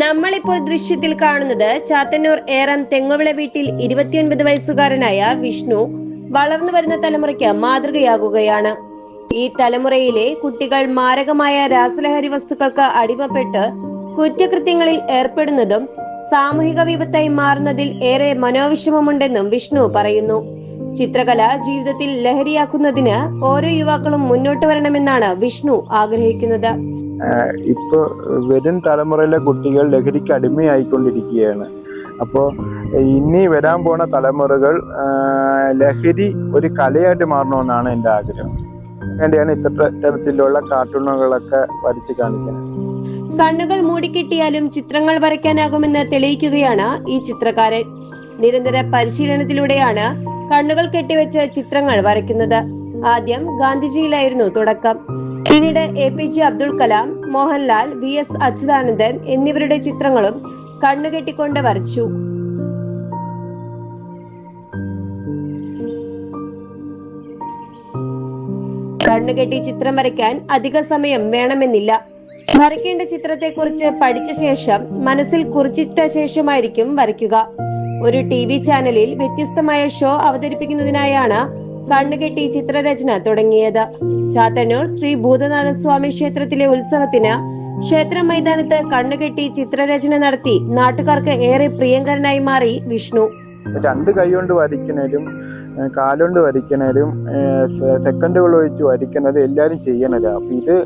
നമ്മളിപ്പോൾ ദൃശ്യത്തിൽ കാണുന്നത് ചാത്തന്നൂർ ഏറം തെങ്ങുവിള വീട്ടിൽ 29 വയസ്സുകാരനായ വിഷ്ണു വളർന്നു വരുന്ന തലമുറയ്ക്ക് മാതൃകയാകുകയാണ്. ഈ തലമുറയിലെ കുട്ടികൾ മാരകമായ രാസലഹരി വസ്തുക്കൾക്ക് അടിമപ്പെട്ട് കുറ്റകൃത്യങ്ങളിൽ ഏർപ്പെടുന്നതും സാമൂഹിക വിപത്തായി മാറുന്നതിൽ ഏറെ മനോവിഷമമുണ്ടെന്നും വിഷ്ണു പറയുന്നു. ചിത്രകല ജീവിതത്തിൽ ലഹരിയാക്കുന്നതിന് ഓരോ യുവാക്കളും മുന്നോട്ട് വരണമെന്നാണ് വിഷ്ണു ആഗ്രഹിക്കുന്നത്. ഇപ്പൊ വരും തലമുറയിലെ കുട്ടികൾ ലഹരിക്ക് അടിമയായിക്കൊണ്ടിരിക്കുകയാണ്. അപ്പോൾ ഇനി വരാൻ പോണ തലമുറകൾ ലഹരി ഒരു കലയായിട്ട് മാറണമെന്നാണ് എൻ്റെ ആഗ്രഹം. വേണ്ടിയാണ് ഇത്തരത്തിലുള്ള കാർട്ടൂണുകളൊക്കെ വരച്ച് കാണിക്കുന്നത്. കണ്ണുകൾ മൂടിക്കെട്ടിയാലും ചിത്രങ്ങൾ വരയ്ക്കാനാകുമെന്ന് തെളിയിക്കുകയാണ് ഈ ചിത്രകാരൻ. നിരന്തര പരിശീലനത്തിലൂടെയാണ് കണ്ണുകൾ കെട്ടിവെച്ച് ചിത്രങ്ങൾ വരയ്ക്കുന്നത്. ആദ്യം ഗാന്ധിജിയിലായിരുന്നു തുടക്കം. പിന്നീട് APJ അബ്ദുൾ കലാം, മോഹൻലാൽ, VS അച്യുതാനന്ദൻ എന്നിവരുടെ ചിത്രങ്ങളും കണ്ണുകെട്ടിക്കൊണ്ട് വരച്ചു. കണ്ണുകെട്ടി ചിത്രം വരയ്ക്കാൻ അധിക സമയം വേണമെന്നില്ല. വരയ്ക്കേണ്ട ചിത്രത്തെക്കുറിച്ച് പഠിച്ച ശേഷം മനസ്സിൽ കുറിച്ചിട്ട ശേഷമായിരിക്കും വരയ്ക്കുക. ഒരു TV ചാനലിൽ വ്യത്യസ്തമായ ഷോ അവതരിപ്പിക്കുന്നതിനായാണ് കണ്ണുകെട്ടി ചിത്രരചന തുടങ്ങിയത്. ചാത്തന്നൂർ ശ്രീ ഭൂതനാഥസ്വാമി ക്ഷേത്രത്തിലെ ഉത്സവത്തിന് ക്ഷേത്ര മൈതാനത്ത് കണ്ണുകെട്ടി ചിത്രരചന നടത്തി നാട്ടുകാർക്ക് ഏറെ പ്രിയങ്കരനായി മാറി വിഷ്ണു. രണ്ട് കൈ കൊണ്ട് വരയ്ക്കുന്നതിലും കാലുകൊണ്ട് വരയ്ക്കുന്നതിലും സെക്കൻഡുകൾ ഒഴിച്ച് വരയ്ക്കുന്നതും എല്ലാവരും ചെയ്യണത്. അപ്പം ഇത്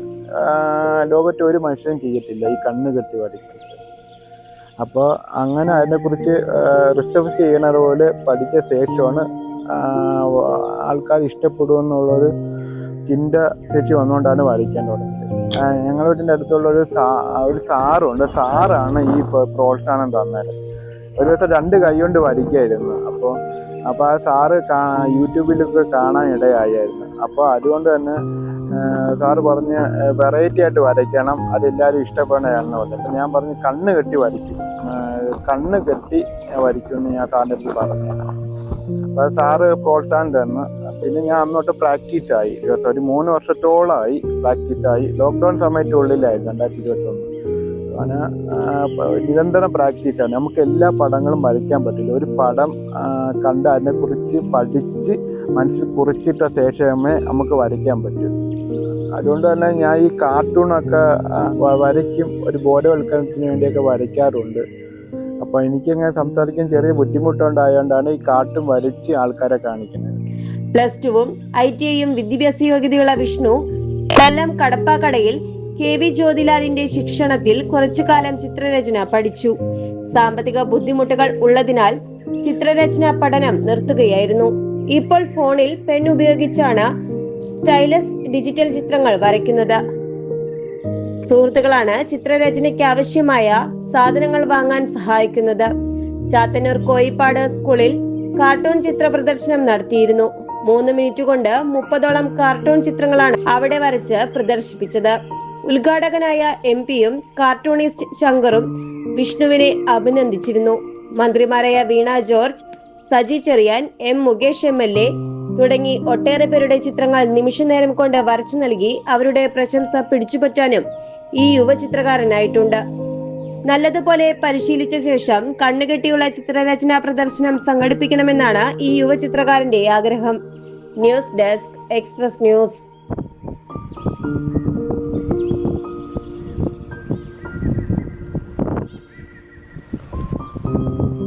ലോകത്ത് ഒരു മനുഷ്യനും ചെയ്യത്തില്ല, ഈ കണ്ണ് കെട്ടി വരയ്ക്കുന്നത്. അപ്പോൾ അങ്ങനെ അതിനെക്കുറിച്ച് റിസർച്ച് ചെയ്യണത് പോലെ പഠിച്ച ശേഷമാണ് ആൾക്കാർ ഇഷ്ടപ്പെടുമെന്നുള്ളൊരു ചിന്ത ശേഷി വന്നുകൊണ്ടാണ് വരയ്ക്കാൻ തുടങ്ങിയത്. ഞങ്ങളുടെ വീട്ടിൻ്റെ അടുത്തുള്ള ഒരു സാറുണ്ട്. സാറാണ് ഈ പ്രോത്സാഹനം തന്നത്. ഒരു ദിവസം രണ്ട് കൈ കൊണ്ട് വരയ്ക്കായിരുന്നു. അപ്പോൾ ആ സാറ് യൂട്യൂബിലൊക്കെ കാണാൻ ഇടയായിരുന്നു. അപ്പോൾ അതുകൊണ്ട് തന്നെ സാറ് പറഞ്ഞ് വെറൈറ്റി ആയിട്ട് വരയ്ക്കണം, അതെല്ലാവരും ഇഷ്ടപ്പെടണമെന്ന് പറഞ്ഞു. അപ്പം ഞാൻ പറഞ്ഞു കണ്ണ് കെട്ടി വരയ്ക്കും, കണ്ണ് കെട്ടി വരയ്ക്കുമെന്ന് ഞാൻ സാറിൻ്റെ അടുത്ത് പറഞ്ഞു. അപ്പോൾ സാറ് പ്രോത്സാഹനം തന്നു. പിന്നെ ഞാൻ അന്നോട്ട് പ്രാക്ടീസായി. ഒരു 3 വർഷത്തോളമായി പ്രാക്ടീസായി. ലോക്ക്ഡൗൺ സമയത്തുള്ളിലായിരുന്നു 2021. അങ്ങനെ നിരന്തരം പ്രാക്ടീസാണ്. നമുക്ക് എല്ലാ പടങ്ങളും വരയ്ക്കാൻ പറ്റില്ല. ഒരു പടം കണ്ട് അതിനെക്കുറിച്ച് പഠിച്ച് മനസ്സിൽ കുറിച്ചിട്ട ശേഷമേ നമുക്ക് വരയ്ക്കാൻ പറ്റൂ. അതുകൊണ്ട് തന്നെ ഞാൻ ഈ കാർട്ടൂണൊക്കെ വരയ്ക്കും. ഒരു ബോധവൽക്കരണത്തിന് വേണ്ടിയൊക്കെ വരയ്ക്കാറുണ്ട്. അപ്പോൾ എനിക്കങ്ങനെ സംസാരിക്കാൻ ചെറിയ ബുദ്ധിമുട്ടുണ്ടായതുകൊണ്ടാണ് ഈ കാർട്ടൂൺ വരച്ച് ആൾക്കാരെ കാണിക്കുന്നത്. +2-ഉം ITIയും വിദ്യാഭ്യാസ യോഗ്യതയുള്ള വിഷ്ണു കൊല്ലം കടപ്പാക്കടയിൽ KV ജ്യോതിലാലിന്റെ ശിക്ഷണത്തിൽ കുറച്ചുകാലം ചിത്രരചന പഠിച്ചു. സാമ്പത്തിക ബുദ്ധിമുട്ടുകൾ ഉള്ളതിനാൽ ചിത്രരചന പഠനം നിർത്തുകയായിരുന്നു. ഇപ്പോൾ ഫോണിൽ പെൻ ഉപയോഗിച്ചാണ് സ്റ്റൈലസ് ഡിജിറ്റൽ ചിത്രങ്ങൾ വരയ്ക്കുന്നത്. സുഹൃത്തുക്കളാണ് ചിത്രരചനയ്ക്ക് ആവശ്യമായ സാധനങ്ങൾ വാങ്ങാൻ സഹായിക്കുന്നത്. ചാത്തന്നൂർ കോയിപ്പാട് സ്കൂളിൽ കാർട്ടൂൺ ചിത്ര പ്രദർശനം നടത്തിയിരുന്നു. 3 മിനിറ്റ് കൊണ്ട് 30ഓളം കാർട്ടൂൺ ചിത്രങ്ങളാണ് അവിടെ വരച്ച് പ്രദർശിപ്പിച്ചത്. ഉദ്ഘാടകനായ MP-യും കാർട്ടൂണിസ്റ്റ് ശങ്കറും വിഷ്ണുവിനെ അഭിനന്ദിച്ചിരുന്നു. മന്ത്രിമാരായ വീണ ജോർജ്, സജി ചെറിയാൻ, M മുകേഷ് MLA തുടങ്ങി ഒട്ടേറെ പേരുടെ ചിത്രങ്ങൾ നിമിഷനേരം കൊണ്ട് വരച്ചു നൽകി അവരുടെ പ്രശംസ പിടിച്ചുപറ്റാനും ഈ യുവ ചിത്രകാരനായിട്ടുണ്ട്. നല്ലതുപോലെ പരിശീലിച്ച ശേഷം കണ്ണുകെട്ടിയുള്ള ചിത്രരചനാ പ്രദർശനം സംഘടിപ്പിക്കണമെന്നാണ് ഈ യുവ ചിത്രകാരന്റെ ആഗ്രഹം. News desk, express news.